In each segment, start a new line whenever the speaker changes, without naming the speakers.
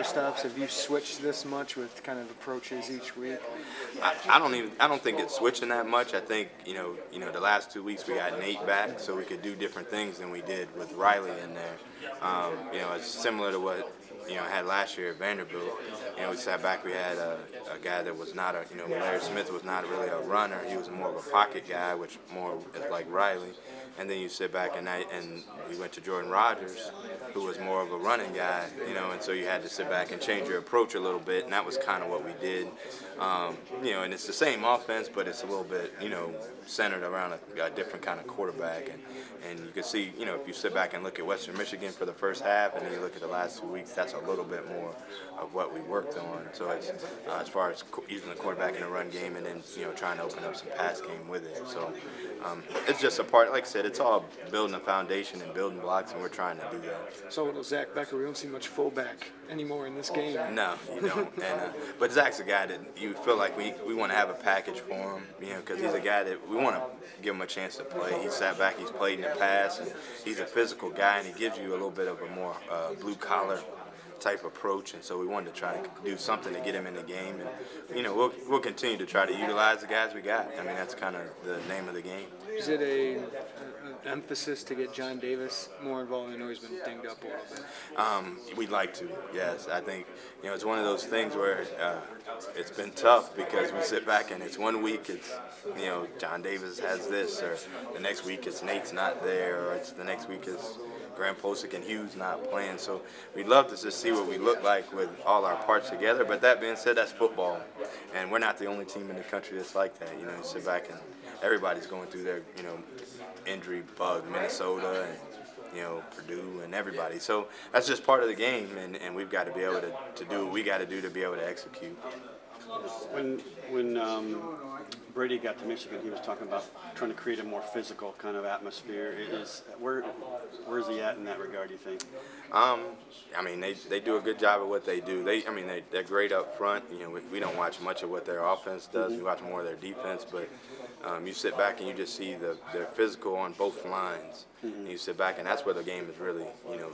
stops? Have you switched this much with kind of approaches each week?
I don't think it's switching that much. I think the last 2 weeks we got Nate back, so we could do different things than we did with Riley in there. It's similar to what I had last year at Vanderbilt. We sat back. We had a guy that was not Larry Smith was not really a runner. He was more of a pocket guy, which more is like Riley. And then you sit back and we went to Jordan Rogers, who was more of a running guy, and so you had to sit back and change your approach a little bit, and that was kind of what we did. And it's the same offense, but it's a little bit, centered around a different kind of quarterback. And you can see, if you sit back and look at Western Michigan for the first half, and then you look at the last 2 weeks, that's a little bit more of what we worked on. So it's as far as using the quarterback in the run game, and then trying to open up some pass game with it. So it's just a part. Like I said, it's all building a foundation and building blocks, and we're trying to do that.
So Zach Becker, we don't see much fullback anymore in this game.
No, you don't. But Zach's a guy that you feel like we want to have a package for him, because he's a guy that we want to give him a chance to play. He sat back, he's played in the past, and he's a physical guy, and he gives you a little bit of a more blue-collar type approach, and so we wanted to try to do something to get him in the game, and we'll continue to try to utilize the guys we got. I mean, that's kind of the name of the game.
Is it an emphasis to get John Davis more involved? I know he's been dinged up a little bit.
We'd like to, yes. I think it's one of those things where it's been tough, because we sit back and it's 1 week it's John Davis has this, or the next week it's Nate's not there, or it's the next week it's Graham Posick and Hughes not playing. So we'd love to just see what we look like with all our parts together. But that being said, that's football, and we're not the only team in the country that's like that. You sit back and everybody's going through their injury bug, Minnesota and Purdue and everybody. So that's just part of the game, and we've got to be able to do what we got to do to be able to execute.
When Brady got to Michigan, he was talking about trying to create a more physical kind of atmosphere. Where's he at in that regard, do you think?
They do a good job of what they do. They're great up front. We don't watch much of what their offense does. We watch more of their defense, but you sit back and you just see they're physical on both lines. And you sit back, and that's where the game is really,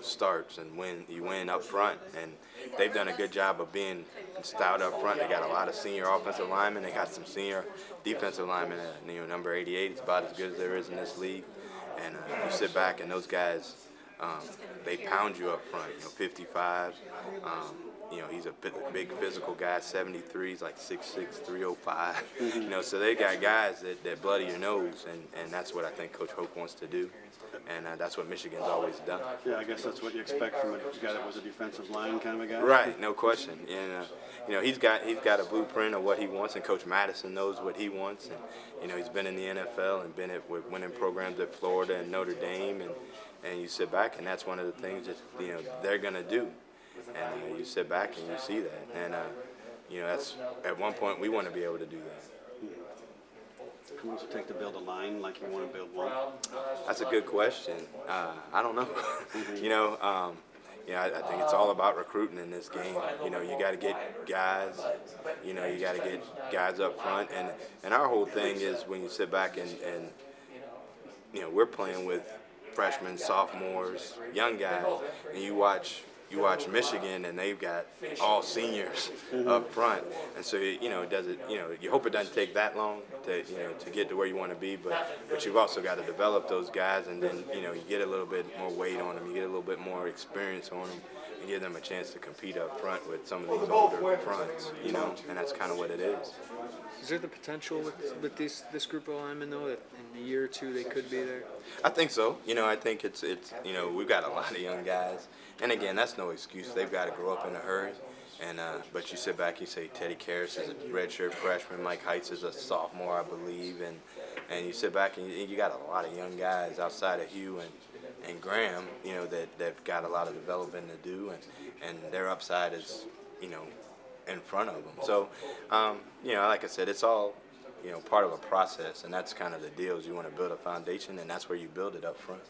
starts, and when you win up front. And they've done a good job of being stout up front. They got a lot of senior offensive linemen. They got some senior defensive linemen. Number 88 is about as good as there is in this league. And you sit back, and those guys, they pound you up front. 55. He's a big physical guy, 73. He's like 6'6", 305. So they got guys that bloody your nose, and that's what I think Coach Hoke wants to do. And that's what Michigan's always done.
Yeah, I guess that's what you expect from a guy that was a defensive line kind of a guy.
Right, no question. And he's got a blueprint of what he wants, and Coach Madison knows what he wants. And he's been in the NFL and been with winning programs at Florida and Notre Dame, and you sit back, and that's one of the things that they're gonna do. And you sit back and you see that, and that's at one point we want to be able to do that.
How long does it take to build a line like you want to build one?
That's a good question. I don't know. I think it's all about recruiting in this game. You got to get guys. You got to get guys up front, and our whole thing is when you sit back and we're playing with freshmen, sophomores, young guys, and you watch Michigan, and they've got all seniors up front, and so you hope it doesn't take that long to get to where you want to be, but you've also got to develop those guys, and then you get a little bit more weight on them, you get a little bit more experience on them, and give them a chance to compete up front with some of these older fronts, and that's kind of what it is.
Is there the potential with this group of linemen, though, that in a year or two they could be there?
I think so. I think it's we've got a lot of young guys, and again, that's no excuse. They've got to grow up in a hurry. And but you sit back, you say Teddy Karras is a redshirt freshman, Mike Heights is a sophomore, I believe, and you sit back and you got a lot of young guys outside of Hugh and Graham, that've got a lot of development to do, and their upside is, in front of them. So, like I said, it's all, part of a process, and that's kind of the deal. Is you want to build a foundation, and that's where you build it up front.